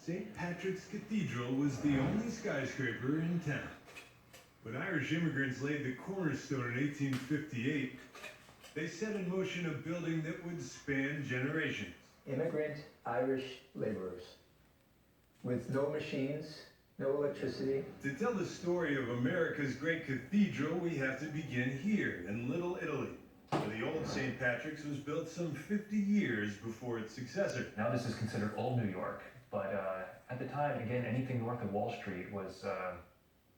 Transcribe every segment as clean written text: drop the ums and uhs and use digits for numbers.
St. Patrick's Cathedral was the only skyscraper in town. When Irish immigrants laid the cornerstone in 1858, they set in motion a building that would span generations. Immigrant Irish laborers with no machines, no electricity. To tell the story of America's great cathedral, we have to begin here in Little Italy, where the old St. Patrick's was built some 50 years before its successor. Now this is considered Old New York, but at the time, again, anything north of Wall Street was,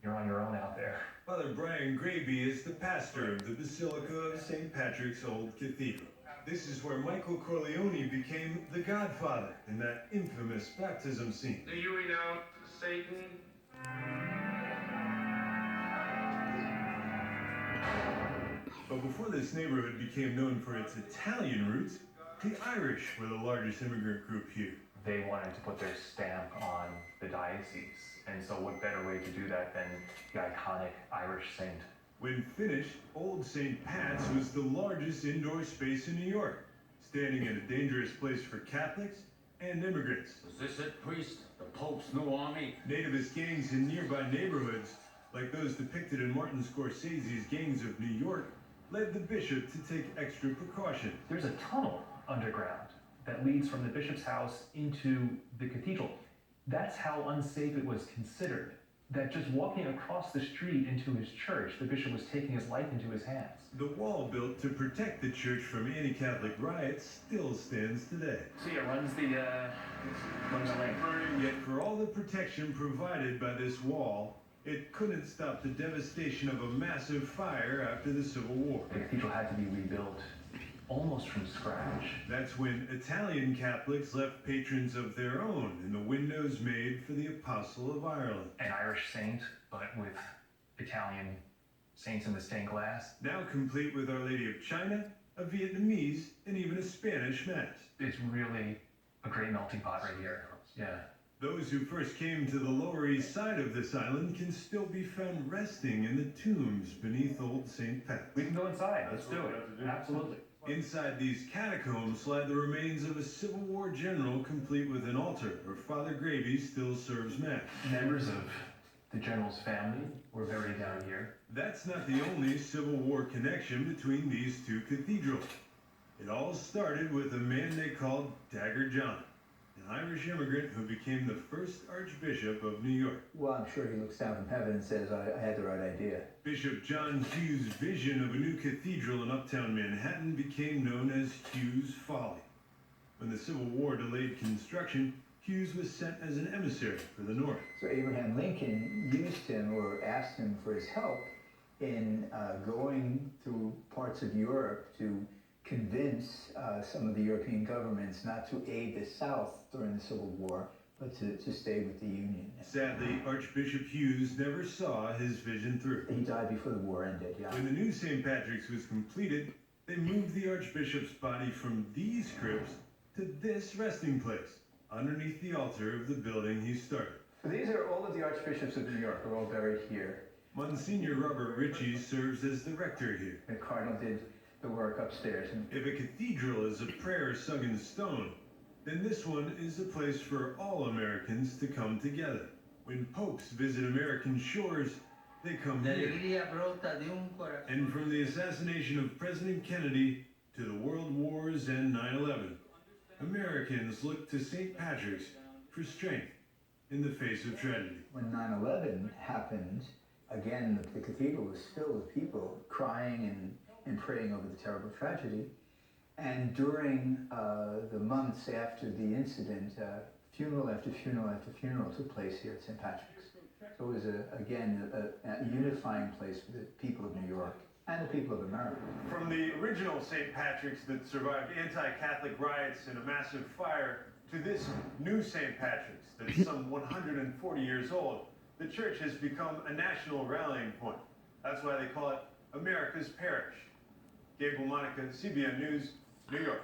you're on your own out there. Father Brian Graby is the pastor of the Basilica of St. Patrick's Old Cathedral. This is where Michael Corleone became the godfather in that infamous baptism scene. Do you renounce Satan? But before this neighborhood became known for its Italian roots, the Irish were the largest immigrant group here. They wanted to put their stamp on the diocese, and so what better way to do that than the iconic Irish saint? When finished, Old St. Pat's was the largest indoor space in New York, standing in a dangerous place for Catholics and immigrants. Was this it, priest? The Pope's new army? Nativist gangs in nearby neighborhoods, like those depicted in Martin Scorsese's Gangs of New York, led the bishop to take extra precautions. There's a tunnel underground that leads from the bishop's house into the cathedral. That's how unsafe it was considered. That just walking across the street into his church, the bishop was taking his life into his hands. The wall built to protect the church from anti-Catholic riots still stands today. See, it runs the length. Yet for all the protection provided by this wall, it couldn't stop the devastation of a massive fire after the Civil War. The cathedral had to be rebuilt almost from scratch. That's when Italian Catholics left patrons of their own in the windows made for the Apostle of Ireland. An Irish saint, but with Italian saints in the stained glass. Now complete with Our Lady of China, a Vietnamese, and even a Spanish Mass. It's really a great melting pot right here. Yeah. Those who first came to the Lower East Side of this island can still be found resting in the tombs beneath Old St. Pat. We can go inside. Let's do it. Absolutely. Inside these catacombs lie the remains of a Civil War general, complete with an altar where Father Graby still serves Mass. Members of the general's family were buried down here. That's not the only Civil War connection between these two cathedrals. It all started with a man they called Dagger John, an Irish immigrant who became the first Archbishop of New York. Well, I'm sure he looks down from heaven and says, I had the right idea. Bishop John Hughes' vision of a new cathedral in uptown Manhattan became known as Hughes' Folly. When the Civil War delayed construction, Hughes was sent as an emissary for the North. So Abraham Lincoln used him or asked him for his help in going through parts of Europe to convince some of the European governments not to aid the South during the Civil War, but to stay with the Union. Sadly, Archbishop Hughes never saw his vision through. He died before the war ended, yeah. When the new St. Patrick's was completed, they moved the Archbishop's body from these crypts to this resting place, underneath the altar of the building he started. So these are all of the Archbishops of New York are all buried here. Monsignor Robert Ritchie serves as the rector here. The Cardinal did the work upstairs. If a cathedral is a prayer sung in stone, then this one is a place for all Americans to come together. When popes visit American shores, they come here. And from the assassination of President Kennedy to the World Wars and 9/11, Americans look to St. Patrick's for strength in the face of tragedy. When 9/11 happened, again, the cathedral was filled with people crying and praying over the terrible tragedy. And during the months after the incident, funeral after funeral after funeral took place here at St. Patrick's. So it was, again, a unifying place for the people of New York and the people of America. From the original St. Patrick's that survived anti-Catholic riots and a massive fire to this new St. Patrick's that's some 140 years old, the church has become a national rallying point. That's why they call it America's Parish. Gabriel Monica, CBN News, New York.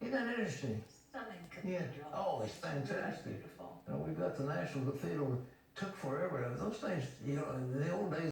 Isn't that interesting? Stunning cathedral. Yeah. Oh, it's fantastic. Beautiful. You know, we've got the National Cathedral. It took forever. Those things, you know, in the old days,